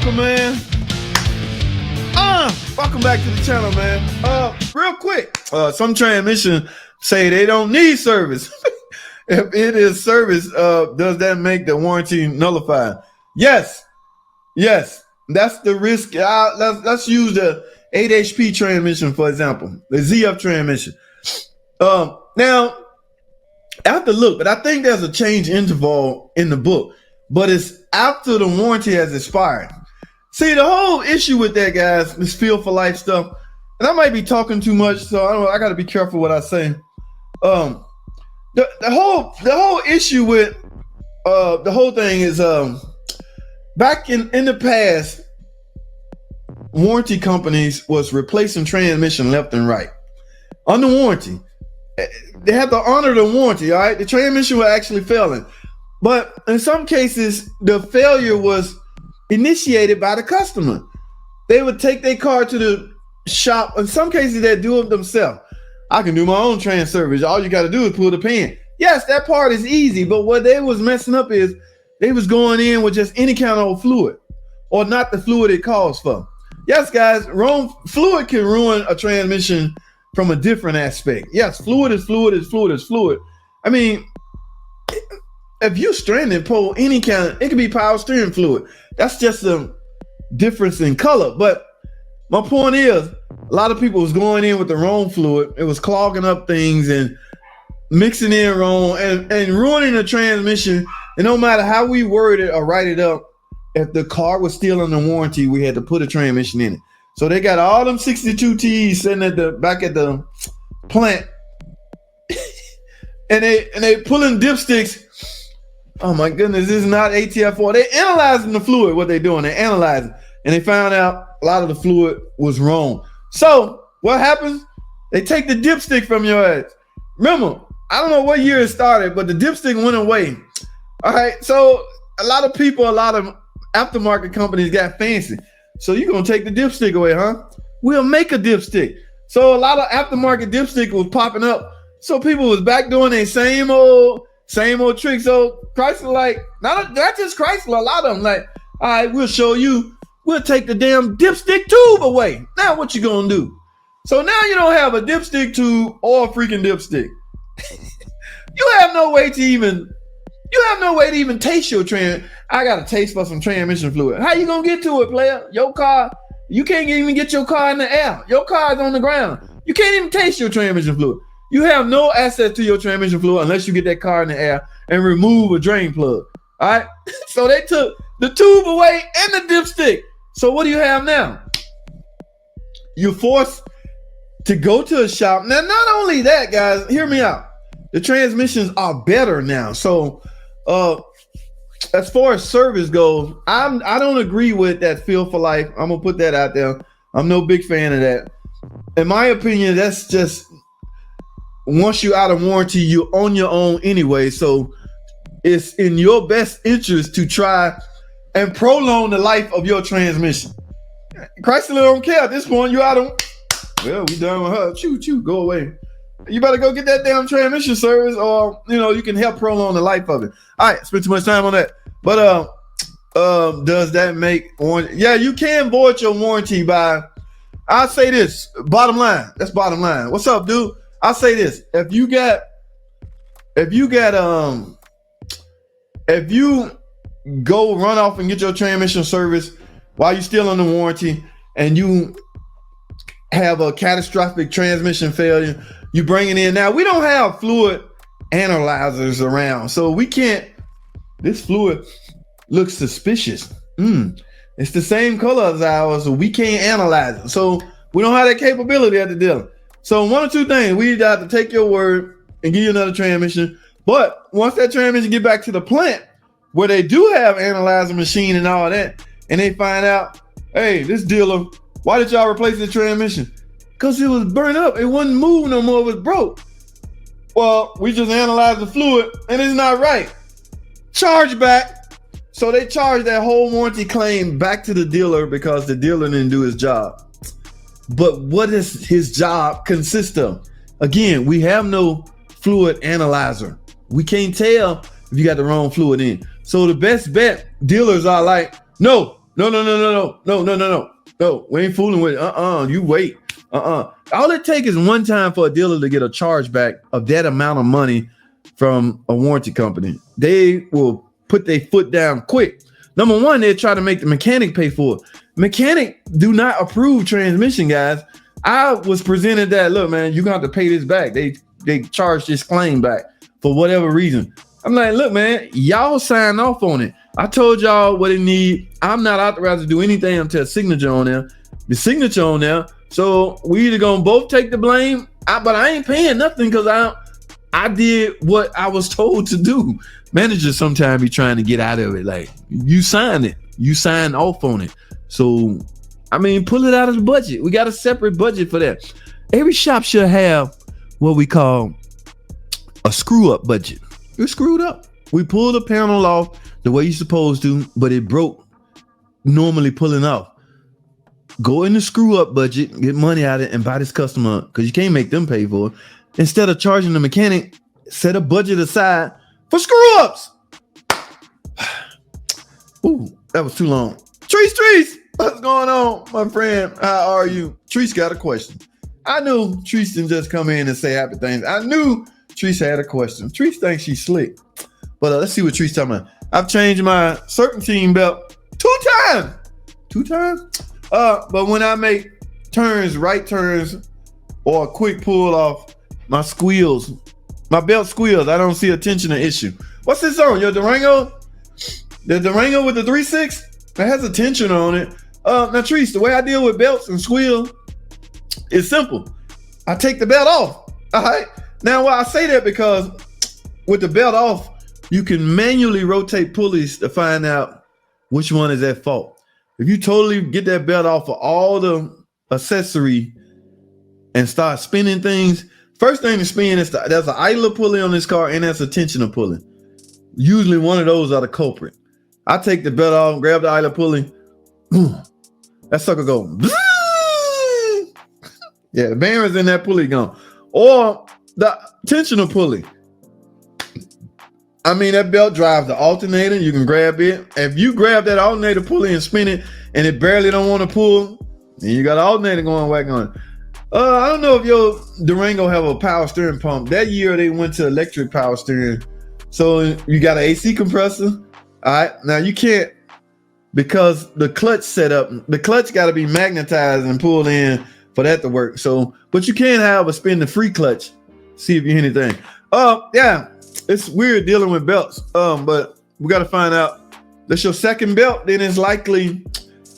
welcome, man. Welcome back to the channel, man. Real quick, some transmission say they don't need service. If it is service, does that make the warranty nullified? Yes, that's the risk. Let's use the 8 HP transmission, for example, the ZF transmission. Now, I have to look, but I think there's a change interval in the book, but it's after the warranty has expired. See, the whole issue with that, guys, this feel for life stuff, and I might be talking too much, so I got to be careful what I say. The whole issue with the whole thing is back in the past, warranty companies was replacing transmission left and right under warranty. They have to honor the warranty, all right? The transmission was actually failing. But in some cases, the failure was initiated by the customer. They would take their car to the shop. In some cases, they do it themselves. I can do my own trans service. All you got to do is pull the pin. Yes, that part is easy, but what they was messing up is they was going in with just any kind of fluid or not the fluid it calls for. Yes, guys, wrong fluid can ruin a transmission from a different aspect. Yes, fluid is fluid. I mean, if you stranded, pull any kind of, it could be power steering fluid. That's just a difference in color. But my point is, a lot of people was going in with the wrong fluid. It was clogging up things and mixing in wrong and ruining the transmission. And no matter how we word it or write it up, if the car was still under warranty, we had to put a transmission in it. So they got all them 62 T's sitting back at the plant, and they pulling dipsticks. Oh my goodness, this is not ATF4. They analyzing the fluid. What they doing? They analyzing, and they found out a lot of the fluid was wrong. So what happens? They take the dipstick from your ass. Remember, I don't know what year it started, but the dipstick went away. All right, so a lot of people, a lot of aftermarket companies got fancy. So you're gonna take the dipstick away, huh? We'll make a dipstick. So a lot of aftermarket dipstick was popping up. So people was back doing their same old trick. So Chrysler, like, not just Chrysler, a lot of them like, all right, we'll show you. We'll take the damn dipstick tube away. Now what you gonna do? So now you don't have a dipstick tube or a freaking dipstick. You have no way to even taste your trans. I got a taste for some transmission fluid. How you gonna get to it, player? Your car, you can't even get your car in the air. Your car is on the ground. You can't even taste your transmission fluid. You have no access to your transmission fluid unless you get that car in the air and remove a drain plug. All right. So they took the tube away and the dipstick. So what do you have now? You're forced to go to a shop. Now, not only that, guys, hear me out. The transmissions are better now. So as far as service goes, I don't agree with that feel for life. I'm gonna put that out there. I'm no big fan of that. In my opinion, that's just, once you're out of warranty, you're on your own anyway. So it's in your best interest to try and prolong the life of your transmission. Chrysler don't care at this point. You out of, well, we done with her. Choo, go away. You better go get that damn transmission service, or you can help prolong the life of it. All right, spend too much time on that. But does that make warranty? Yeah, you can void your warranty by, I'll say this, bottom line. That's bottom line. What's up, dude? I'll say this. If you go run off and get your transmission service while you're still under warranty and you have a catastrophic transmission failure, you bring it in. Now, we don't have fluid analyzers around, so we can't, this fluid looks suspicious. It's the same color as ours, so we can't analyze it. So we don't have that capability at the dealer. So one or two things, we either have to take your word and give you another transmission. But once that transmission get back to the plant where they do have analyzer machine and all that, and they find out, hey, this dealer, why did y'all replace the transmission? Because it was burnt up. It wouldn't move no more. It was broke. Well, we just analyzed the fluid and it's not right. Charge back. So they charge that whole warranty claim back to the dealer because the dealer didn't do his job. But what does his job consist of? Again, we have no fluid analyzer. We can't tell if you got the wrong fluid in. So the best bet, dealers are like, no, No, we ain't fooling with it. You wait. All it takes is one time for a dealer to get a chargeback of that amount of money from a warranty company. They will put their foot down quick. Number one, they try to make the mechanic pay for it. Mechanic do not approve transmission, guys. I was presented that, look, man, you're gonna have to pay this back. They charge this claim back for whatever reason. I'm like, look, man, y'all sign off on it. I told y'all what it need. I'm not authorized to do anything until a signature on there. The signature on there. So we either gonna both take the blame, but I ain't paying nothing because I did what I was told to do. Managers sometimes be trying to get out of it. Like, you signed it. You signed off on it. So, I mean, pull it out of the budget. We got a separate budget for that. Every shop should have what we call a screw up budget. It's screwed up. We pulled the panel off the way you're supposed to, but it broke normally pulling off. Go in the screw up budget, get money out of it, and buy this customer because you can't make them pay for it. Instead of charging the mechanic, set a budget aside for screw ups. Ooh, that was too long. Treese, what's going on, my friend? How are you? Treese got a question. I knew Treese didn't just come in and say happy things. I knew Treese had a question. Treese thinks she's slick. But let's see what Treese talking about. I've changed my serpentine belt 2 times. 2 times? But when I make turns, right turns, or a quick pull off, my belt squeals. I don't see a tensioner issue. What's this on? Your Durango? The Durango with the 3.6? It has a tensioner on it. Now, Treese, the way I deal with belts and squeal is simple. I take the belt off. All right. Now, why I say that because with the belt off, you can manually rotate pulleys to find out which one is at fault. If you totally get that belt off of all the accessory and start spinning things, first thing to spin is there's an idler pulley on this car and that's a tensioner pulley. Usually one of those are the culprit. I take the belt off, grab the idler pulley. That sucker go. Yeah, the bearings in that pulley gone. Or the tensioner pulley. I mean, that belt drives the alternator. You can grab it. If you grab that alternator pulley and spin it and it barely don't want to pull, then you got an alternator going whack on it. I don't know if your Durango have a power steering pump. That year they went to electric power steering. So you got an AC compressor. All right. Now you can't, because the clutch setup, the clutch got to be magnetized and pulled in for that to work. So, but you can have a spin the free clutch. See if you hear anything. Yeah. It's weird dealing with belts, but we got to find out. That's your second belt, then it's likely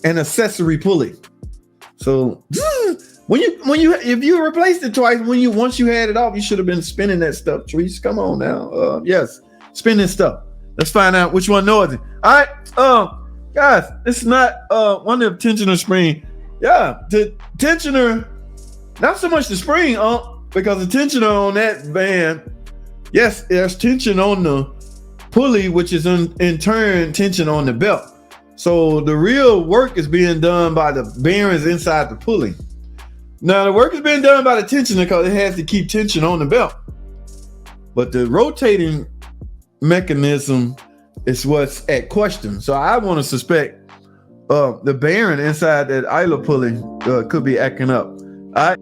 an accessory pulley. So if you replaced it twice, once you had it off, you should have been spinning that stuff. Treese, come on now. Yes, spinning stuff. Let's find out which one knows it. All right, guys, it's not one of the tensioner spring. Yeah, the tensioner, not so much the spring, because the tensioner on that van. Yes, there's tension on the pulley, which is in turn tension on the belt. So the real work is being done by the bearings inside the pulley. Now the work is being done by the tensioner because it has to keep tension on the belt. But the rotating mechanism is what's at question. So I want to suspect the bearing inside that idler pulley could be acting up. All right.